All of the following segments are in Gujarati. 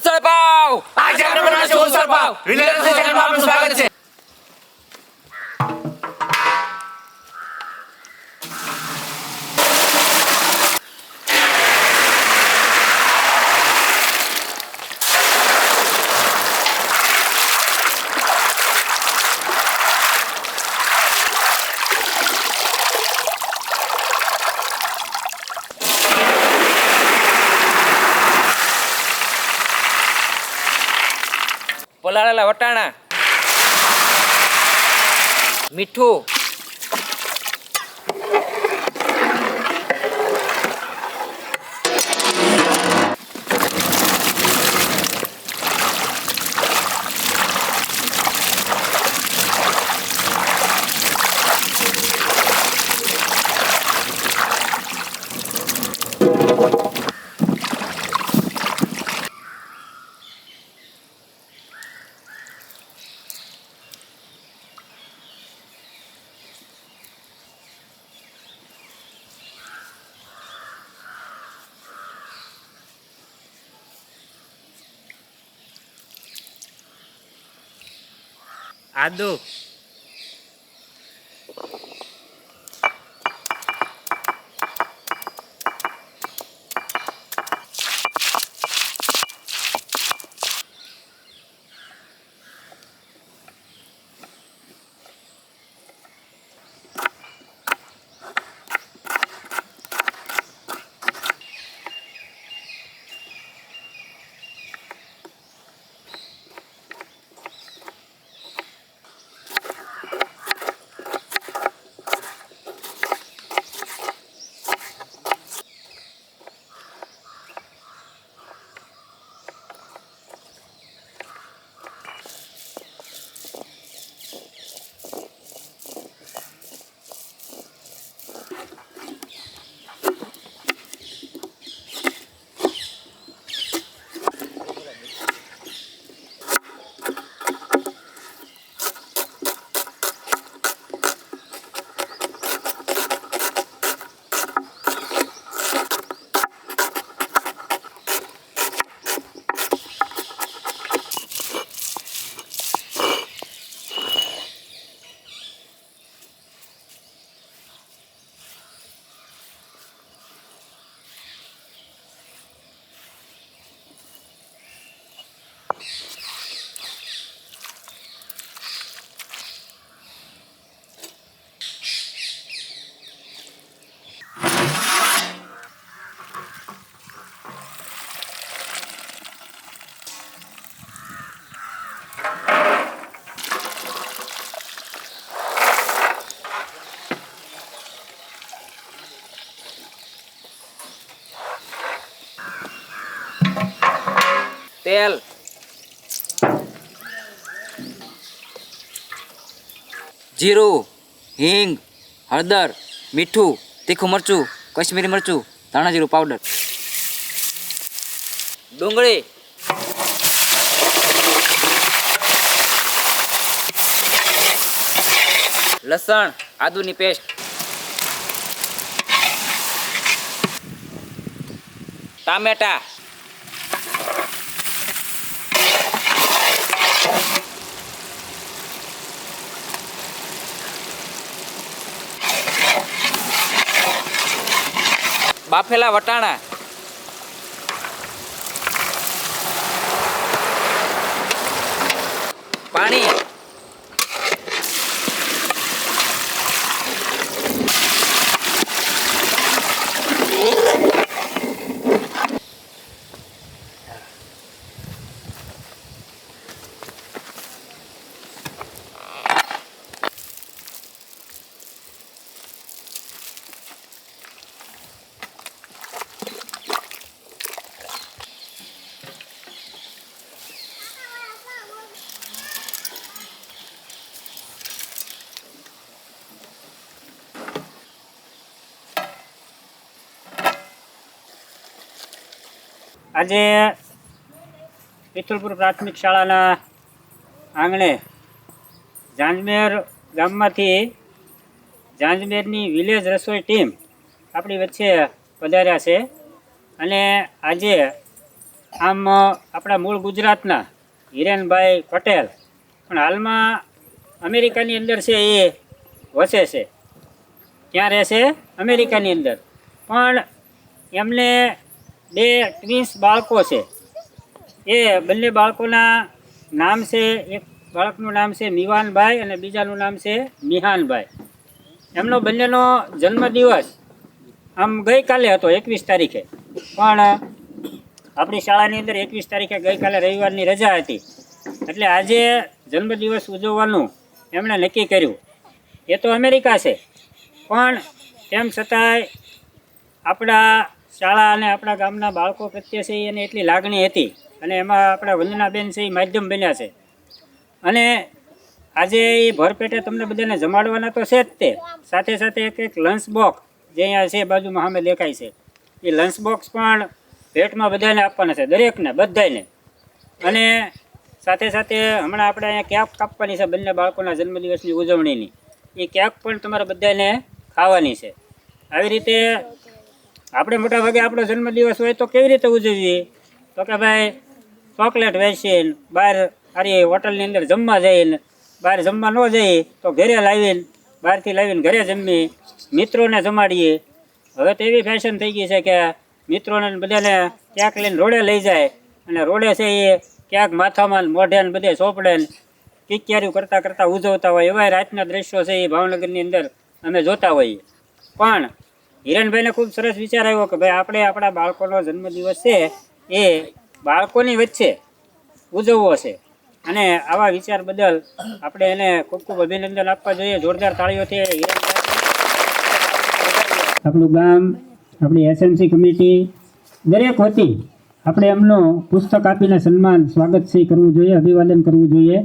ઉસળ પાવ આજે આપણે બનાવશું ઉસળ પાવ. વિલેજ ચેનલમાં આપનું સ્વાગત છે. પલાળેલા વટાણા, મીઠું, આદુ, તેલ, જીરું, હિંગ, હળદર, મીઠું, તીખું મરચું, કશ્મીરી મરચું, ધાણા જીરું પાવડર, ડુંગળી, લસણ, આદુની પેસ્ટ, ટામેટા, બાફેલા વટાણા, પાણી, આજે પિથલપુર પ્રાથમિક શાળાના આંગણે જાંજમેર ગામમાંથી જાંજમેરની વિલેજ રસોઈ ટીમ આપણી વચ્ચે પધાર્યા છે અને આજે આમ આપણા મૂળ ગુજરાતના હિરેનભાઈ પટેલ પણ હાલમાં અમેરિકાની અંદર છે, એ વસે છે. ક્યાં રહે છે? અમેરિકાની અંદર. પણ એમને 2 ટ્વિન્સ બાળકો છે. એ બંને બાળકોના નામ છે, એક બાળકનું નામ છે મિવાનભાઈ અને બીજાનું નામ છે મિહાનભાઈ. એમનો બંનેનો જન્મદિવસ આમ ગઈકાલે હતો 21 તારીખે, પણ આપણી શાળાની અંદર 21 તારીખે ગઈકાલે રવિવારની રજા હતી, એટલે આજે જન્મદિવસ ઉજવવાનું એમણે નક્કી કર્યું. એ તો અમેરિકા છે, પણ તેમ છતાંય આપણા શાળા અને આપણા ગામના બાળકો પ્રત્યે છે એને એટલી લાગણી હતી, અને એમાં આપણા વંદનાબેન છે એ માધ્યમ બન્યા છે. અને આજે એ ભરપેટે તમને બધાને જમાડવાના તો છે જ, તે સાથે સાથે એક લંચ બોક્સ જે અહીંયા છે બાજુમાં સામે દેખાય છે, એ લંચ બોક્સ પણ ભેટમાં બધાને આપવાના છે, દરેકને, બધાને. અને સાથે સાથે હમણાં આપણે અહીંયા કેક કાપવાની છે બંને બાળકોના જન્મદિવસની ઉજવણીની, એ કેક પણ તમારે બધાને ખાવાની છે. આવી રીતે આપણે મોટા ભાગે આપણો જન્મદિવસ હોય તો કેવી રીતે ઉજવીએ? તો કે ભાઈ ચોકલેટ વેચીને, બહાર સારી હોટલની અંદર જમવા જઈને, બહાર જમવા ન જઈએ તો ઘરે લાવીને, બહારથી લાવીને ઘરે જમીએ, મિત્રોને જમાડીએ. હવે તો એવી ફેશન થઈ ગઈ છે કે મિત્રોને બધાને કેક લઈને રોડે લઈ જાય, અને રોડે છે એ ક્યાંક માથામાં મોઢે ને બધે ચોપડે ને કિક્યાર્યું કરતાં કરતાં ઉજવતા હોય. એવા રાતના દ્રશ્યો છે એ ભાવનગરની અંદર અમે જોતા હોઈએ. પણ હિરેનભાઈને ખૂબ સરસ વિચાર આવ્યો કે ભાઈ આપણે આપણા બાળકોનો જન્મદિવસ છે એ બાળકોની વચ્ચે ઉજવવો છે, અને આવા વિચાર બદલ આપણે એને ખૂબ ખૂબ અભિનંદન આપવા જોઈએ. જોરદાર તાળીઓથી આપણું ગામ, આપણી એસએમસી કમિટી દરેક વતી આપણે એમનું પુસ્તક આપીને સન્માન, સ્વાગત છે કરવું જોઈએ, અભિવાદન કરવું જોઈએ.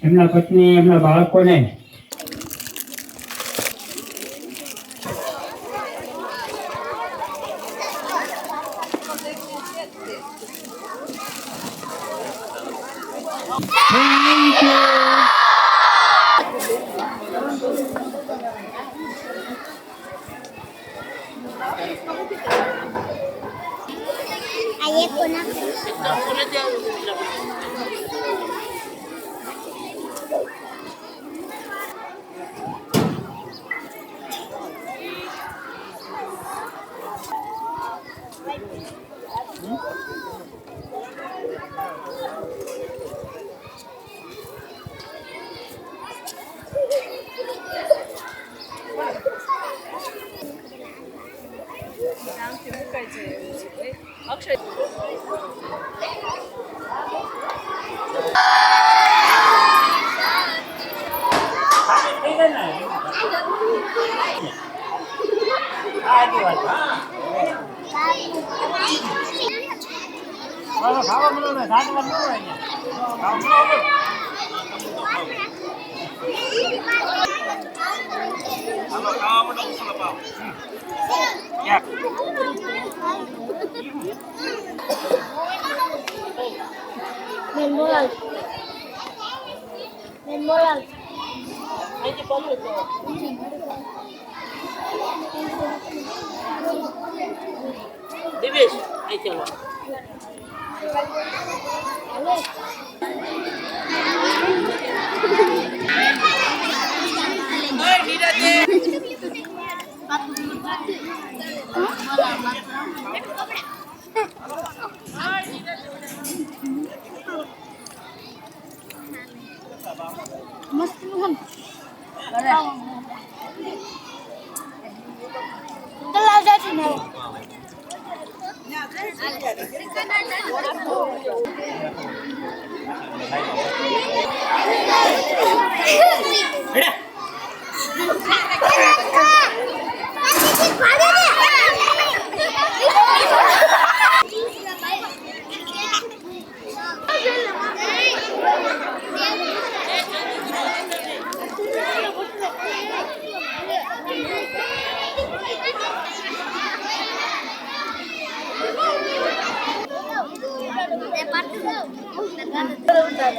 એમના પત્ની, એમના બાળકોને દિવેશ અહીં ચાલો. મસ્ત મસ્ત તલાવ જાય ને ગાંધી